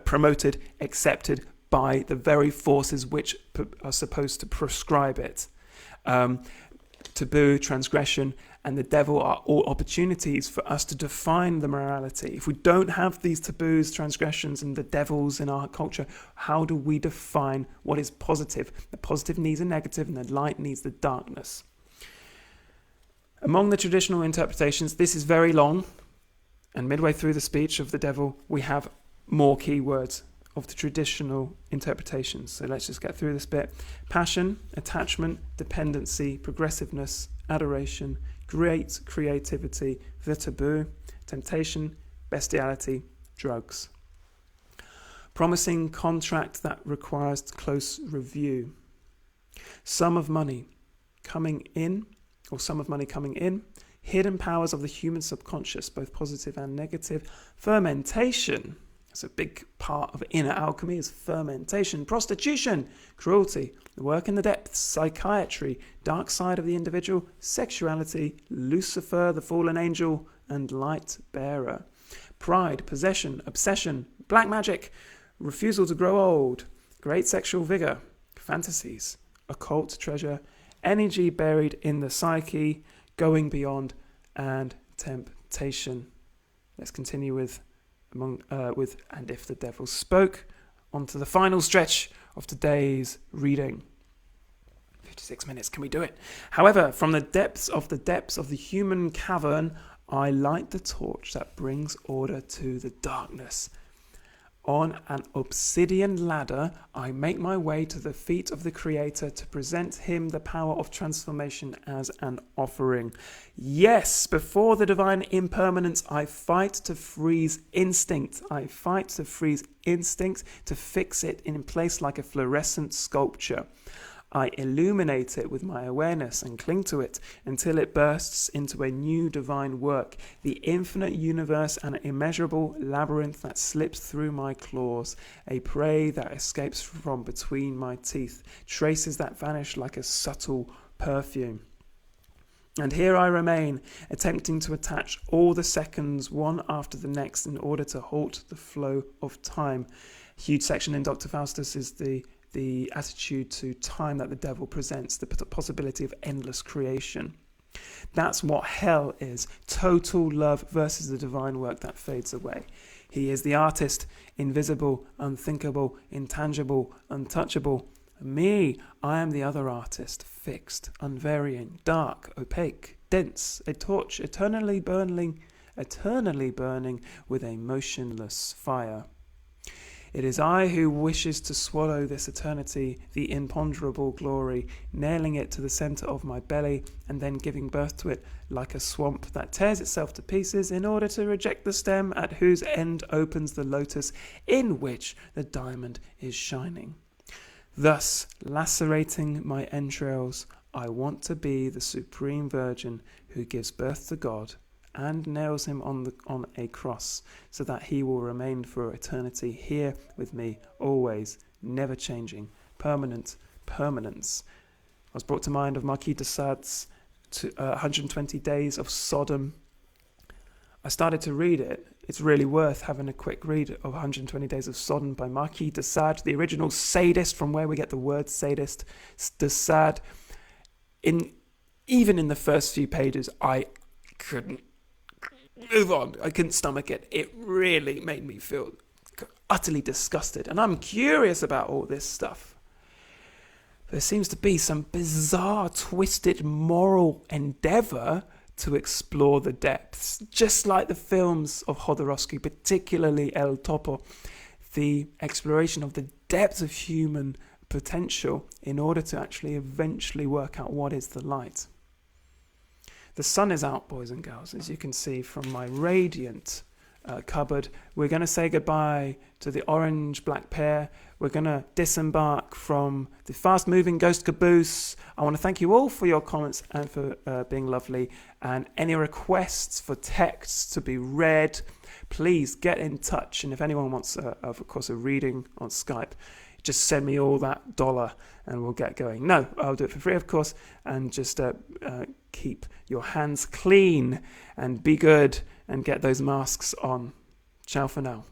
[SPEAKER 1] promoted, accepted by the very forces which are supposed to prescribe it. Taboo, transgression, and the devil are all opportunities for us to define the morality. If we don't have these taboos, transgressions, and the devils in our culture, how do we define what is positive? The positive needs a negative, and the light needs the darkness. Among the traditional interpretations, this is very long, and midway through the speech of the devil, we have more key words of the traditional interpretations. So let's just get through this bit. Passion, attachment, dependency, progressiveness, adoration, great creativity, the taboo, temptation, bestiality, drugs. Promising contract that requires close review. Sum of money coming in, hidden powers of the human subconscious, both positive and negative, fermentation. It's a big part of inner alchemy is fermentation, prostitution, cruelty, the work in the depths, psychiatry, dark side of the individual, sexuality, Lucifer, the fallen angel, and light bearer. Pride, possession, obsession, black magic, refusal to grow old, great sexual vigor, fantasies, occult treasure, energy buried in the psyche, going beyond, and temptation. Let's continue with and if the devil spoke, on to the final stretch of today's reading. 56 minutes, can we do it? However, from the depths of the human cavern, I light the torch that brings order to the darkness. On an obsidian ladder, I make my way to the feet of the Creator to present him the power of transformation as an offering. Yes, before the divine impermanence, I fight to freeze instinct. I fight to freeze instinct, to fix it in place like a fluorescent sculpture. I illuminate it with my awareness and cling to it until it bursts into a new divine work, the infinite universe, an immeasurable labyrinth that slips through my claws, a prey that escapes from between my teeth, traces that vanish like a subtle perfume. And here I remain, attempting to attach all the seconds one after the next in order to halt the flow of time. A huge section in Dr. Faustus is the attitude to time that the devil presents, the possibility of endless creation. That's what hell is, total love versus the divine work that fades away. He is the artist, invisible, unthinkable, intangible, untouchable. Me, I am the other artist, fixed, unvarying, dark, opaque, dense, a torch eternally burning with a motionless fire. It is I who wishes to swallow this eternity, the imponderable glory, nailing it to the center of my belly and then giving birth to it like a swamp that tears itself to pieces in order to reject the stem at whose end opens the lotus in which the diamond is shining. Thus, lacerating my entrails, I want to be the supreme virgin who gives birth to God and nails him on a cross, so that he will remain for eternity here with me, always, never changing, permanence. I was brought to mind of Marquis de Sade's 120 Days of Sodom. I started to read it. It's really worth having a quick read of 120 Days of Sodom by Marquis de Sade, the original sadist, from where we get the word sadist, de Sade. Even in the first few pages, I couldn't move on. I couldn't stomach it. It really made me feel utterly disgusted. And I'm curious about all this stuff. There seems to be some bizarre, twisted moral endeavor to explore the depths, just like the films of Jodorowsky, particularly El Topo, the exploration of the depths of human potential in order to actually eventually work out what is the light. The sun is out, boys and girls, as you can see from my radiant cupboard. We're going to say goodbye to the orange-black pear. We're going to disembark from the fast-moving ghost caboose. I want to thank you all for your comments and for being lovely. And any requests for texts to be read, please get in touch. And if anyone wants, of course, a reading on Skype, just send me all that $1 and we'll get going. No, I'll do it for free, of course, and just keep your hands clean and be good and get those masks on. Ciao for now.